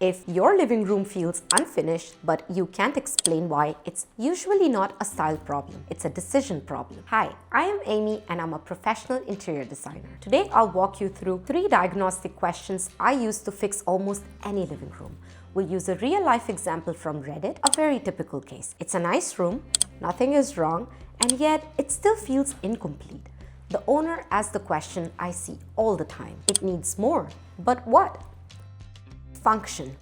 If your living room feels unfinished but you can't explain why, it's usually not a style problem, it's a decision problem. Hi, I am Amy and I'm a professional interior designer. Today I'll walk you through 3 diagnostic questions I use to fix almost any living room. We'll use a real-life example from Reddit, a very typical case. It's a nice room, nothing is wrong, and yet it still feels incomplete. The owner asks the question I see all the time. It needs more, but what? Function.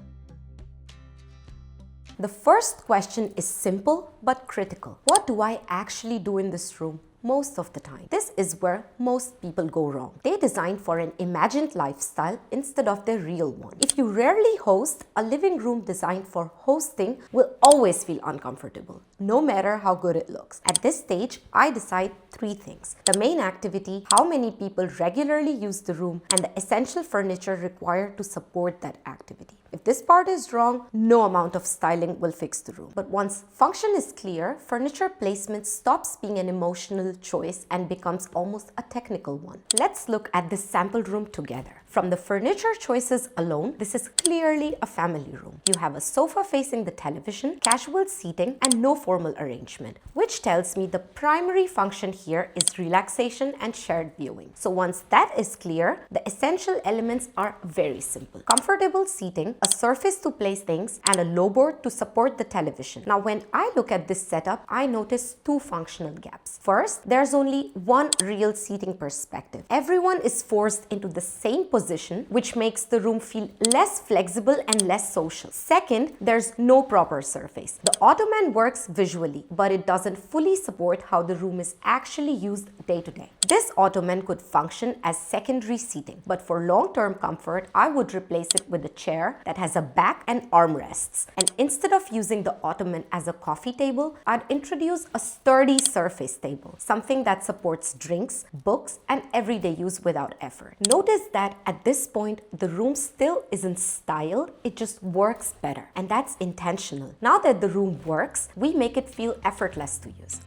The first question is simple but critical. What do I actually do in this room most of the time? This is where most people go wrong. They design for an imagined lifestyle instead of their real one. If you rarely host, a living room designed for hosting will always feel uncomfortable, no matter how good it looks. At this stage, I decide 3 things: the main activity, how many people regularly use the room, and the essential furniture required to support that activity. If this part is wrong, no amount of styling will fix the room. But once function is clear, furniture placement stops being an emotional choice and becomes almost a technical one. Let's look at this sample room together. From the furniture choices alone, this is clearly a family room. You have a sofa facing the television, casual seating, and no formal arrangement, which tells me the primary function here is relaxation and shared viewing. So once that is clear, the essential elements are very simple: comfortable seating, a surface to place things, and a low board to support the television. Now, when I look at this setup, I notice 2 functional gaps. First, there's only one real seating perspective. Everyone is forced into the same position, which makes the room feel less flexible and less social. Second, there's no proper surface. The ottoman works visually, but it doesn't fully support how the room is actually used day to day. This ottoman could function as secondary seating, but for long-term comfort, I would replace it with a chair that has a back and armrests. And instead of using the ottoman as a coffee table, I'd introduce a sturdy surface table, something that supports drinks, books, and everyday use without effort. Notice that at this point, the room still isn't styled, it just works better. And that's intentional. Now that the room works, we make it feel effortless to use.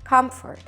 Comfort.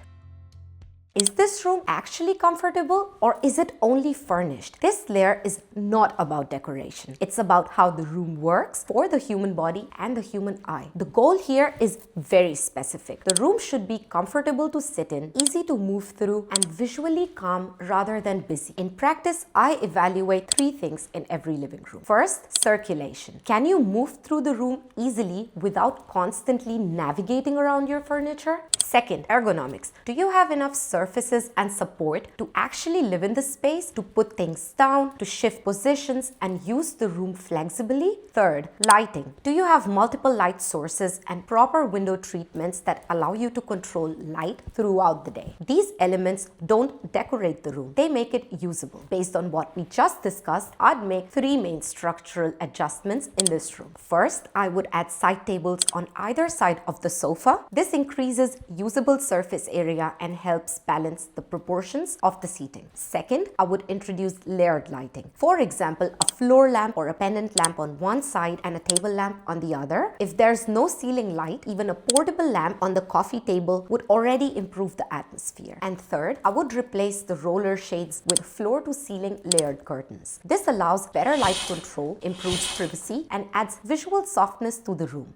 Is this room actually comfortable, or is it only furnished? This layer is not about decoration. It's about how the room works for the human body and the human eye. The goal here is very specific. The room should be comfortable to sit in, easy to move through, and visually calm rather than busy. In practice, I evaluate 3 things in every living room. First, circulation. Can you move through the room easily without constantly navigating around your furniture? Second, ergonomics. Do you have enough surfaces and support to actually live in the space, to put things down, to shift positions, and use the room flexibly? Third, lighting. Do you have multiple light sources and proper window treatments that allow you to control light throughout the day? These elements don't decorate the room, they make it usable. Based on what we just discussed, I'd make 3 main structural adjustments in this room. First, I would add side tables on either side of the sofa. This increases usable surface area and helps balance the proportions of the seating. Second, I would introduce layered lighting. For example, a floor lamp or a pendant lamp on one side and a table lamp on the other. If there's no ceiling light, even a portable lamp on the coffee table would already improve the atmosphere. And third, I would replace the roller shades with floor to ceiling layered curtains. This allows better light control, improves privacy, and adds visual softness to the room.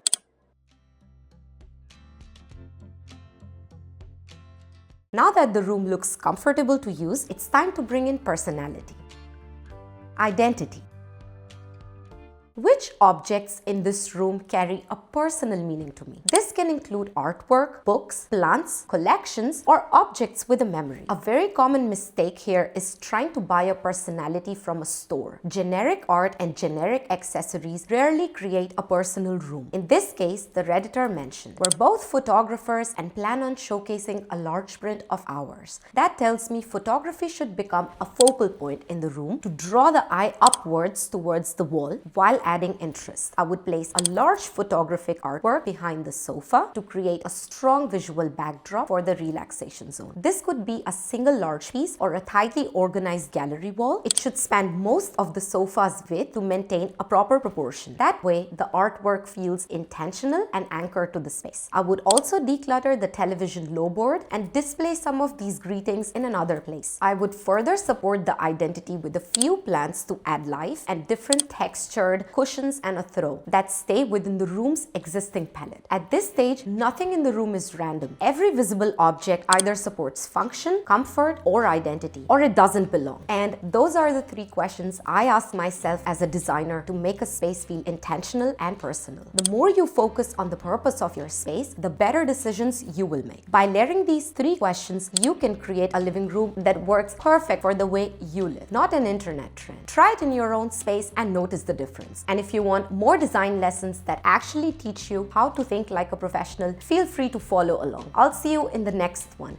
Now that the room looks comfortable to use, it's time to bring in personality. Identity. Which objects in this room carry a personal meaning to me? This can include artwork, books, plants, collections, or objects with a memory. A very common mistake here is trying to buy a personality from a store. Generic art and generic accessories rarely create a personal room. In this case, the Redditor mentioned, we're both photographers and plan on showcasing a large print of ours. That tells me photography should become a focal point in the room to draw the eye upwards towards the wall, while while adding interest. I would place a large photographic artwork behind the sofa to create a strong visual backdrop for the relaxation zone. This could be a single large piece or a tightly organized gallery wall. It should span most of the sofa's width to maintain a proper proportion. That way, the artwork feels intentional and anchored to the space. I would also declutter the television low board and display some of these greetings in another place. I would further support the identity with a few plants to add life and different textured cushions and a throw that stay within the room's existing palette. At this stage, nothing in the room is random. Every visible object either supports function, comfort, or identity, or it doesn't belong. And those are the 3 questions I ask myself as a designer to make a space feel intentional and personal. The more you focus on the purpose of your space, the better decisions you will make. By layering these 3 questions, you can create a living room that works perfect for the way you live, not an internet trend. Try it in your own space and notice the difference. And if you want more design lessons that actually teach you how to think like a professional, feel free to follow along. I'll see you in the next one.